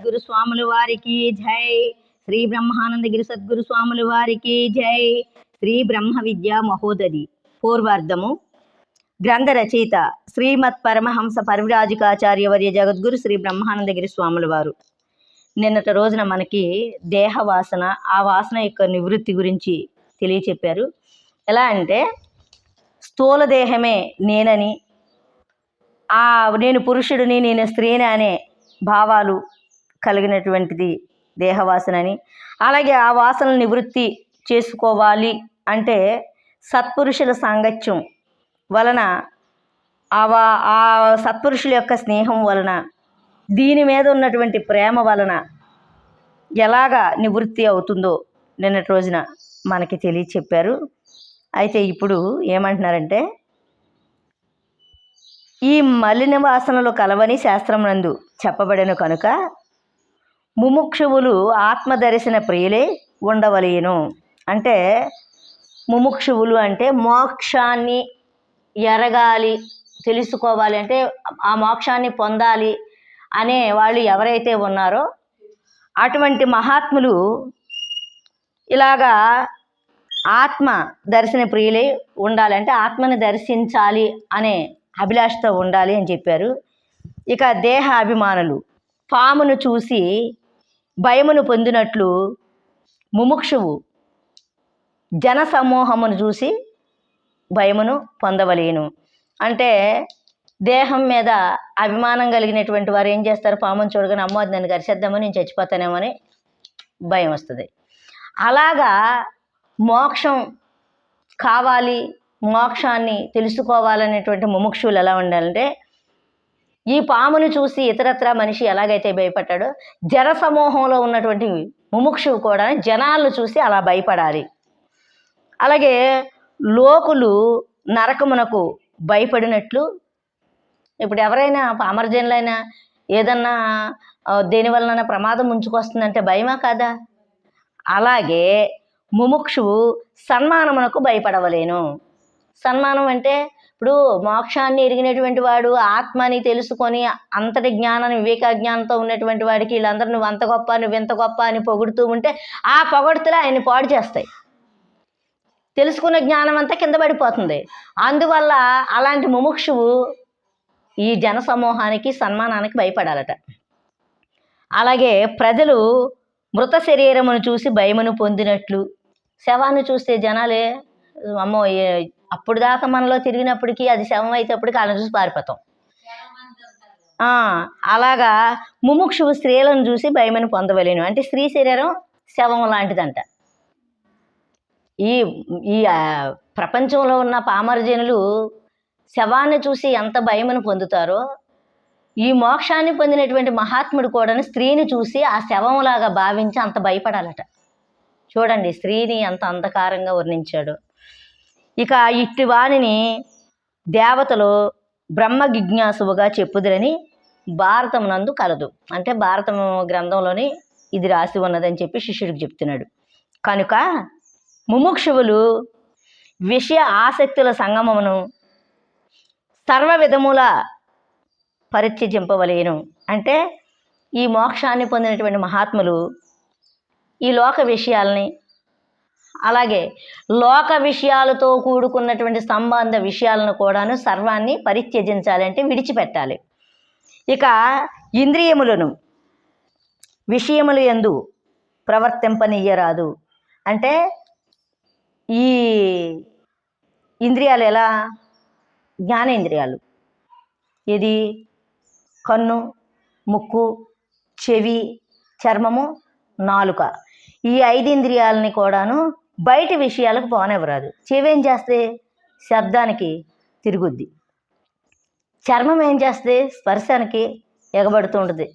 సద్గురు స్వాముల వారికి జై. శ్రీ బ్రహ్మానందగిరి సద్గురు స్వాముల వారికి జై. శ్రీ బ్రహ్మ విద్యా మహోదధి. పూర్వార్ధము. గ్రంథ రచయిత శ్రీమత్ పరమహంస పరివ్రాజకాచార్యవర్య జగద్గురు శ్రీ బ్రహ్మానందగిరి స్వాముల వారు. నిన్నటి రోజున మనకి దేహ వాసన, ఆ వాసన యొక్క నివృత్తి గురించి తెలియచెప్పారు. ఎలా అంటే స్థూల దేహమే నేనని, నేను పురుషుడిని, నేను స్త్రీని అనే భావాలు కలిగినటువంటిది దేహవాసనని. అలాగే ఆ వాసనలు నివృత్తి చేసుకోవాలి అంటే సత్పురుషుల సాంగత్యం వలన, ఆ సత్పురుషుల యొక్క స్నేహం వలన, దీని మీద ఉన్నటువంటి ప్రేమ వలన ఎలాగా నివృత్తి అవుతుందో నిన్నటి రోజున మనకి తెలియచెప్పారు. అయితే ఇప్పుడు ఏమంటున్నారంటే, ఈ మలిన వాసనలు కలవని శాస్త్రమునందు చెప్పబడిన కనుక ముముక్షువులు ఆత్మదర్శన ప్రియులే ఉండవలేను. అంటే ముముక్షువులు అంటే మోక్షాన్ని ఎరగాలి, తెలుసుకోవాలి, అంటే ఆ మోక్షాన్ని పొందాలి అనే వాళ్ళు ఎవరైతే ఉన్నారో అటువంటి మహాత్ములు ఇలాగా ఆత్మ దర్శన ప్రియులై ఉండాలి, అంటే ఆత్మని దర్శించాలి అనే అభిలాషతో ఉండాలి అని చెప్పారు. ఇక దేహ అభిమానులు పామును చూసి భయమును పొందినట్లు ముముక్షువు జన సమూహమును చూసి భయమును పొందవలేను. అంటే దేహం మీద అభిమానం కలిగినటువంటి వారు ఏం చేస్తారు? పామును చూడగానే అమ్మో అది నన్ను గరిచేద్దామో, నేను చచ్చిపోతానేమో అని భయం వస్తుంది. అలాగా మోక్షం కావాలి, మోక్షాన్ని తెలుసుకోవాలనేటువంటి ముముక్షువులు ఎలా ఉండాలంటే, ఈ పామును చూసి ఇతరత్ర మనిషి ఎలాగైతే భయపడ్డాడో జన సమూహంలో ఉన్నటువంటి ముముక్షువు కూడా జనాలను చూసి అలా భయపడాలి. అలాగే లోకులు నరకమునకు భయపడినట్లు, ఇప్పుడు ఎవరైనా పామరజనులైనా ఏదన్నా దేనివలన ప్రమాదం ముంచుకొస్తుందంటే భయమా కాదా? అలాగే ముముక్షువు సన్మానమునకు భయపడవలేను. సన్మానం అంటే ఇప్పుడు మోక్షాన్ని ఎరిగినటువంటి వాడు, ఆత్మని తెలుసుకొని అంతటి జ్ఞానాన్ని వివేక జ్ఞానంతో ఉన్నటువంటి వాడికి వీళ్ళందరూ నువ్వు అంత గొప్ప, నువ్వు ఎంత గొప్ప అని పొగుడుతూ ఉంటే ఆ పొగడుతులే ఆయన్ని పాడు చేస్తాయి. తెలుసుకున్న జ్ఞానం అంతా కింద పడిపోతుంది. అందువల్ల అలాంటి ముముక్షువు ఈ జన సమూహానికి సన్మానానికి భయపడాలట. అలాగే ప్రజలు మృత శరీరమును చూసి భయమును పొందినట్లు, శవాన్ని చూస్తే జనాలే అమ్మో అప్పుడు దాకా మనలో తిరిగినప్పటికీ అది శవం అయితేప్పటికీ వాళ్ళని చూసి పారిపోతాం. అలాగా ముముక్షువు స్త్రీలను చూసి భయమని పొందవలేను. అంటే స్త్రీ శరీరం శవం లాంటిదంట. ఈ ప్రపంచంలో ఉన్న పామరజనులు శవాన్ని చూసి ఎంత భయమని పొందుతారో, ఈ మోక్షాన్ని పొందినటువంటి మహాత్ముడు కూడా స్త్రీని చూసి ఆ శవంలాగా భావించి అంత భయపడాలట. చూడండి స్త్రీని ఎంత అంధకారంగా వర్ణించాడు. ఇక ఇట్టి వాణిని దేవతలు బ్రహ్మ జిజ్ఞాసువుగా చెప్పుదురని భారతమునందు కలదు. అంటే భారతం గ్రంథంలోని ఇది రాసి ఉన్నదని చెప్పి శిష్యుడికి చెప్తున్నాడు. కనుక ముముక్షువులు విషయ ఆసక్తుల సంగమమును సర్వ విధముల పరిత్యజింపవలేను. అంటే ఈ మోక్షాన్ని పొందినటువంటి మహాత్ములు ఈ లోక విషయాలని, అలాగే లోక విషయాలతో కూడుకున్నటువంటి సంబంధ విషయాలను కూడాను సర్వాన్ని పరిత్యజించాలి, అంటే విడిచిపెట్టాలి. ఇక ఇంద్రియములను విషయములు యందు ప్రవర్తింపనీయరాదు. అంటే ఈ ఇంద్రియాలు ఎలా? జ్ఞానేంద్రియాలు, ఇది కన్ను, ముక్కు, చెవి, చర్మము, నాలుక, ఈ 5 ఇంద్రియాలని కూడాను బయటి విషయాలకు పోనివ్వరాదు. చెవి ఏం చేస్తే శబ్దానికి తిరుగుద్ది, చర్మం ఏం చేస్తే స్పర్శానికి ఎగబడుతూ ఉంటుంది,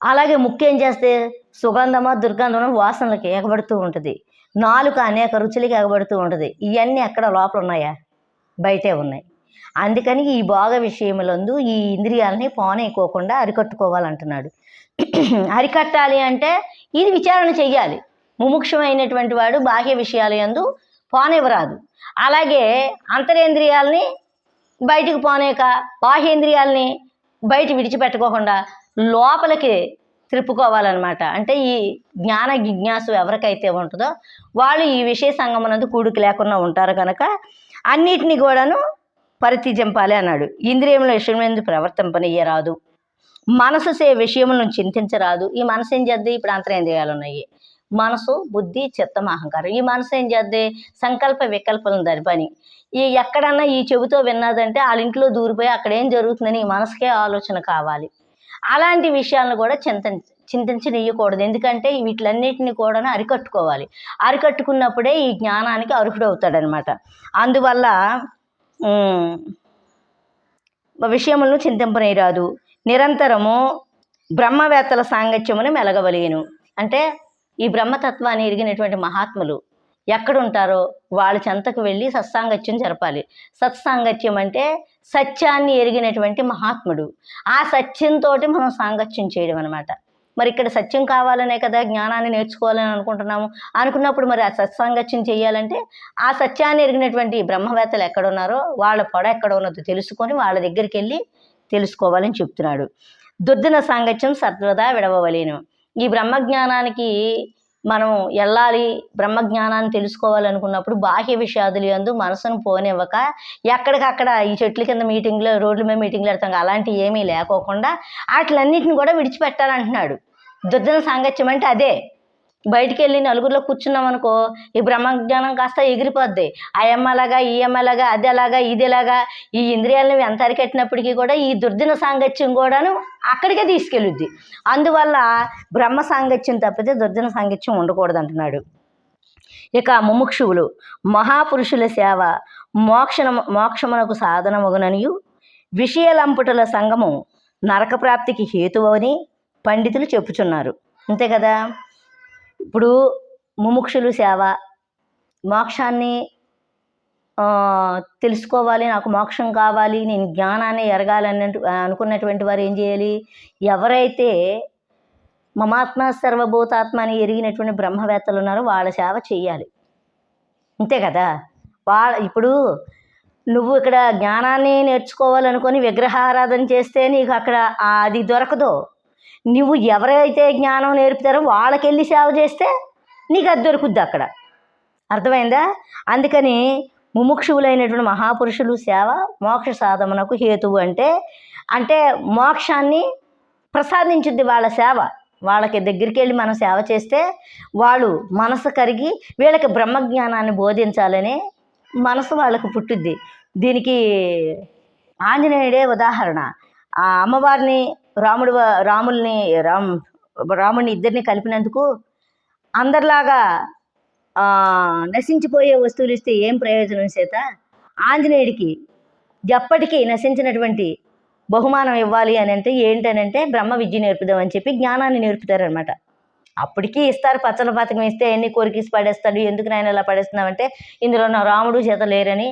అలాగే ముక్కు ఏం చేస్తే సుగంధమో దుర్గంధమో వాసనలకి ఎగబడుతూ ఉంటుంది, నాలుక అనేక రుచులకి ఎగబడుతూ ఉంటుంది. ఇవన్నీ ఎక్కడ లోపల ఉన్నాయా? బయటే ఉన్నాయి. అందుకని ఈ భోగ విషయములందు ఈ ఇంద్రియాలని పోనేయకోకుండా అరికట్టుకోవాలంటున్నాడు. అరికట్టాలి అంటే ఇది విచారణ చెయ్యాలి. ముముక్షమైనటువంటి వాడు బాహ్య విషయాల యందు పోనివ్వరాదు. అలాగే అంతరేంద్రియాలని బయటికి పోనేక బాహ్యేంద్రియాలని బయట విడిచిపెట్టుకోకుండా లోపలికి త్రిప్పుకోవాలన్నమాట. అంటే ఈ జ్ఞాన జిజ్ఞాసు ఎవరికైతే ఉంటుందో వాళ్ళు ఈ విషయ సంగమనందు కూడిక లేకుండా ఉంటారు కనుక అన్నిటినీ కూడాను పరిత్యజింపాలి అన్నాడు. ఇంద్రియముల విషయమందు ప్రవర్తింపనీయరాదు, మనసు విషయములను చింతించరాదు. ఈ మనసు ఏం చేద్ది? ఇప్పుడు అంతరేంద్రియాలు ఉన్నాయి, మనసు, బుద్ధి, చిత్తం, అహంకారం. ఈ మనసు ఏం చేద్ది? సంకల్ప వికల్పలను దాని పని. ఈ ఎక్కడన్నా ఈ చెబుతో విన్నదంటే వాళ్ళ ఇంట్లో దూరిపోయి అక్కడ ఏం జరుగుతుందని ఈ మనసుకే ఆలోచన కావాలి. అలాంటి విషయాలను కూడా చింతించనీయకూడదు. ఎందుకంటే వీటిలన్నిటిని కూడా అరికట్టుకోవాలి. అరికట్టుకున్నప్పుడే ఈ జ్ఞానానికి అర్హుడవుతాడనమాట. అందువల్ల విషయములను చింతింపనీయరాదు, నిరంతరము బ్రహ్మవేత్తల సాంగత్యమును మెలగవలేను. అంటే ఈ బ్రహ్మతత్వాన్ని ఎరిగినటువంటి మహాత్ములు ఎక్కడుంటారో వాళ్ళ చెంతకు వెళ్ళి సత్సాంగత్యం జరపాలి. సత్సాంగత్యం అంటే సత్యాన్ని ఎరిగినటువంటి మహాత్ముడు. ఆ సత్యంతో మనం సాంగత్యం చేయడం అనమాట. మరి ఇక్కడ సత్యం కావాలనే కదా జ్ఞానాన్ని నేర్చుకోవాలని అనుకున్నప్పుడు మరి ఆ సత్సాంగత్యం చేయాలంటే ఆ సత్యాన్ని ఎరిగినటువంటి బ్రహ్మవేత్తలు ఎక్కడున్నారో వాళ్ళ పొడ ఎక్కడ ఉన్నదో తెలుసుకొని వాళ్ళ దగ్గరికి వెళ్ళి తెలుసుకోవాలని చెప్తున్నాడు. దుర్దిన సాంగత్యం సర్వదా విడవలేను. ఈ బ్రహ్మజ్ఞానానికి మనం వెళ్ళాలి, బ్రహ్మజ్ఞానాన్ని తెలుసుకోవాలనుకున్నప్పుడు బాహ్య విషయాదులు యందు మనసును పోనివ్వక ఎక్కడికక్కడ ఈ చెట్ల కింద మీటింగ్లో, రోడ్ల మీద మీటింగ్లు పెడతాం, అలాంటివి ఏమీ లేకోకుండా వాటిలన్నిటిని కూడా విడిచిపెట్టాలంటున్నాడు. దుర్జన సాంగత్యం అంటే అదే. బయటికి వెళ్ళి నలుగురిలో కూర్చున్నాం అనుకో, ఈ బ్రహ్మజ్ఞానం కాస్త ఎగిరిపోద్ది. ఆ ఎమ్మలాగా, ఈ ఎమ్మలాగా, అది ఎలాగా, ఇది ఎలాగా, ఈ ఇంద్రియాలను ఎంత అరికెట్టినప్పటికీ కూడా ఈ దుర్దిన సాంగత్యం కూడాను అక్కడికే తీసుకెళ్ళుద్ది. అందువల్ల బ్రహ్మ సాంగత్యం తప్పితే దుర్దిన సాంగత్యం ఉండకూడదు అంటున్నాడు. ఇక ముముక్షువులు మహాపురుషుల సేవ మోక్షమునకు సాధనమగుననియు, విషయలంపుటల సంగము నరక ప్రాప్తికి హేతువని పండితులు చెప్పుచున్నారు. అంతే కదా. ఇప్పుడు ముముక్షులు సేవ, మోక్షాన్ని తెలుసుకోవాలి, నాకు మోక్షం కావాలి, నేను జ్ఞానాన్ని ఎరగాలని అనుకున్నటువంటి వారు ఏం చేయాలి? ఎవరైతే మమాత్మ సర్వభూతాత్మ అని ఎరిగినటువంటి బ్రహ్మవేత్తలు ఉన్నారో వాళ్ళ సేవ చెయ్యాలి. అంతే కదా. ఇప్పుడు నువ్వు ఇక్కడ జ్ఞానాన్ని నేర్చుకోవాలనుకొని విగ్రహారాధన చేస్తే నీకు అక్కడ అది దొరకదు. నువ్వు ఎవరైతే జ్ఞానం నేర్పుతారో వాళ్ళకెళ్ళి సేవ చేస్తే నీకు అది దొరుకుద్ది అక్కడ. అర్థమైందా? అందుకని ముముక్షువులైనటువంటి మహాపురుషులు సేవ మోక్ష సాధనకు హేతువు. అంటే మోక్షాన్ని ప్రసాదించుద్ది వాళ్ళ సేవ. వాళ్ళకి దగ్గరికి వెళ్ళి మనం సేవ చేస్తే వాళ్ళు మనసు కరిగి వీళ్ళకి బ్రహ్మజ్ఞానాన్ని బోధించాలనే మనసు వాళ్ళకు పుట్టుద్ది. దీనికి ఆంజనేయుడే ఉదాహరణ. ఆ అమ్మవారిని రాముడిని ఇద్దరిని కలిపినందుకు అందరిలాగా నశించిపోయే వస్తువులు ఇస్తే ఏం ప్రయోజనం చేత ఆంజనేయుడికి ఎప్పటికీ నశించినటువంటి బహుమానం ఇవ్వాలి అని అంటే ఏంటనంటే బ్రహ్మ విద్య నేర్పుదామని చెప్పి జ్ఞానాన్ని నేర్పుతారనమాట. అప్పటికీ ఇస్తారు, పచ్చల పథకం ఇస్తే ఎన్ని కోరికేసి పడేస్తాడు. ఎందుకు నాయన ఇలా పడేస్తున్నామంటే ఇందులో నా రాముడు చేత లేరని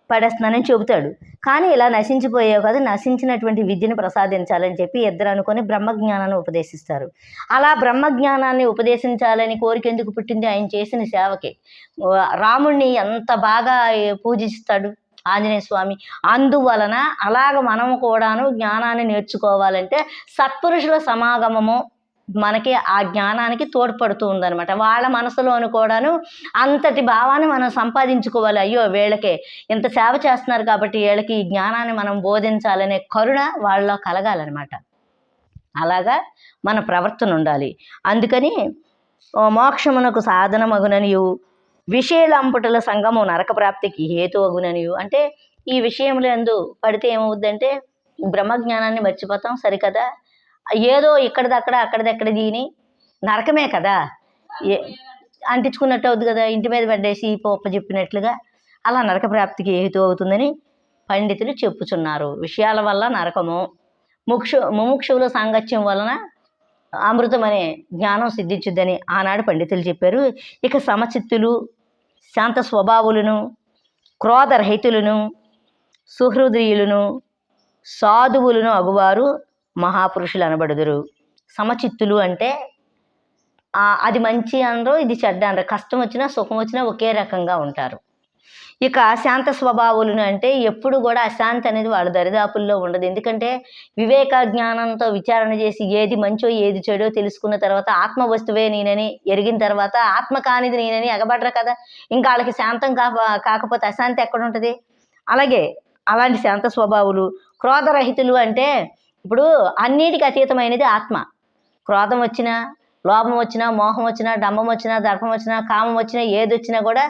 పడేస్తున్నానని చెబుతాడు. కానీ ఇలా నశించిపోయావు కదా, నశించినటువంటి విద్యను ప్రసాదించాలని చెప్పి ఇద్దరు అనుకొని బ్రహ్మజ్ఞానాన్ని ఉపదేశిస్తారు. అలా బ్రహ్మజ్ఞానాన్ని ఉపదేశించాలని కోరిక ఎందుకు పుట్టింది? ఆయన చేసిన సేవకి. రాముణ్ణి ఎంత బాగా పూజిస్తాడు ఆంజనేయ స్వామి. అందువలన అలాగ మనము కూడాను జ్ఞానాన్ని నేర్చుకోవాలంటే సత్పురుషుల సమాగమము మనకి ఆ జ్ఞానానికి తోడ్పడుతూ ఉందన్నమాట. వాళ్ళ మనసులోను కూడాను అంతటి భావాన్ని మనం సంపాదించుకోవాలి. అయ్యో వీళ్ళకే ఇంత సేవ చేస్తున్నారు కాబట్టి వీళ్ళకి ఈ జ్ఞానాన్ని మనం బోధించాలనే కరుణ వాళ్ళలో కలగాలన్నమాట. అలాగా మన ప్రవర్తన ఉండాలి. అందుకని మోక్షమునకు సాధనమగుననియు, విషయలంపుటల సంగము నరక ప్రాప్తికి హేతు అగుననియు. అంటే ఈ విషయంలో ఎందు పడితే ఏమవుద్దంటే బ్రహ్మజ్ఞానాన్ని మర్చిపోతాం. సరికదా, ఏదో ఇక్కడిదక్కడ అక్కడిదక్కడ దీని నరకమే కదా, అంటించుకున్నట్టు అవుతుంది కదా, ఇంటి మీద పడ్డేసి పొప్ప చెప్పినట్లుగా. అలా నరక ప్రాప్తికి హేతు అవుతుందని పండితులు చెప్పుచున్నారు. విషయాల వల్ల నరకము, ముముక్షువుల సాంగత్యం వలన అమృతం అనే జ్ఞానం సిద్ధించుద్దని ఆనాడు పండితులు చెప్పారు. ఇక సమచిత్తులు, శాంత స్వభావులను, క్రోధరహితులను, సుహృదయులను, సాధువులను అగువారు మహాపురుషులు అనబడుదురు. సమచిత్తులు అంటే అది మంచి అనరు, ఇది చెడ్డ అనరు. కష్టం వచ్చినా సుఖం వచ్చినా ఒకే రకంగా ఉంటారు. ఇక శాంత స్వభావులను అంటే ఎప్పుడు కూడా అశాంతి అనేది వాళ్ళ దరిదాపుల్లో ఉండదు. ఎందుకంటే వివేక జ్ఞానంతో విచారణ చేసి ఏది మంచో ఏది చెడో తెలుసుకున్న తర్వాత ఆత్మ వస్తువే నేనని ఎరిగిన తర్వాత ఆత్మ కానిది నేనని ఎగబడరు కదా. ఇంకా వాళ్ళకి శాంతం కాకపోతే అశాంతి ఎక్కడుంటుంది. అలాగే అలాంటి శాంత స్వభావులు క్రోధరహితులు అంటే ఇప్పుడు అన్నిటికీ అతీతమైనది ఆత్మ. క్రోధం వచ్చినా, లోభం వచ్చినా, మోహం వచ్చినా, డంబం వచ్చినా, దర్పం వచ్చినా, కామం వచ్చినా, ఏదొచ్చినా కూడా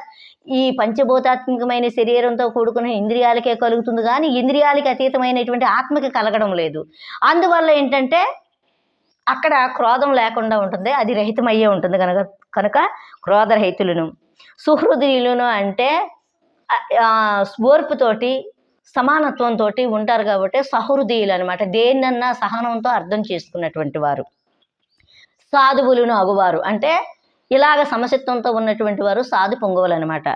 ఈ పంచభూతాత్మకమైన శరీరంతో కూడుకున్న ఇంద్రియాలకే కలుగుతుంది కానీ ఇంద్రియాలకి అతీతమైనటువంటి ఆత్మకి కలగడం లేదు. అందువల్ల ఏంటంటే అక్కడ క్రోధం లేకుండా ఉంటుంది, అది రహితమయ్యే ఉంటుంది కనుక క్రోధరహితులను. సుహృదయులను అంటే ఓర్పుతోటి సమానత్వంతో ఉంటారు కాబట్టి సహృదయులు అనమాట. దేన్నన్నా సహనంతో అర్థం చేసుకున్నటువంటి వారు. సాధువులను అగువారు అంటే ఇలాగ సమచిత్వంతో ఉన్నటువంటి వారు సాధు పొంగవులు అనమాట.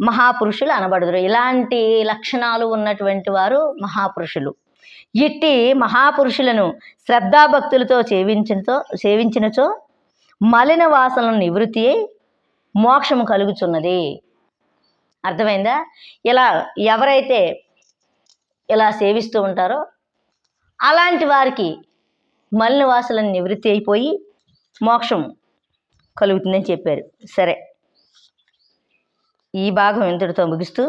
మహాపురుషులు అనబడుదురు. ఇలాంటి లక్షణాలు ఉన్నటువంటి వారు మహాపురుషులు. ఇట్టి మహాపురుషులను శ్రద్ధాభక్తులతో సేవించినచో మలిన వాసనలను నివృత్తి అయి మోక్షము కలుగుచున్నది. అర్థమైందా? ఇలా ఎవరైతే ఇలా సేవిస్తూ ఉంటారో అలాంటి వారికి మలిన వాసనలను నివృత్తి అయిపోయి మోక్షం కలుగుతుందని చెప్పారు. సరే, ఈ భాగం ఇంతటితో ముగిస్తూ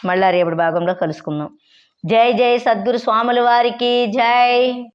మళ్ళా రేపటి భాగంలో కలుసుకుందాం. జై జై సద్గురు స్వాముల వారికి జై.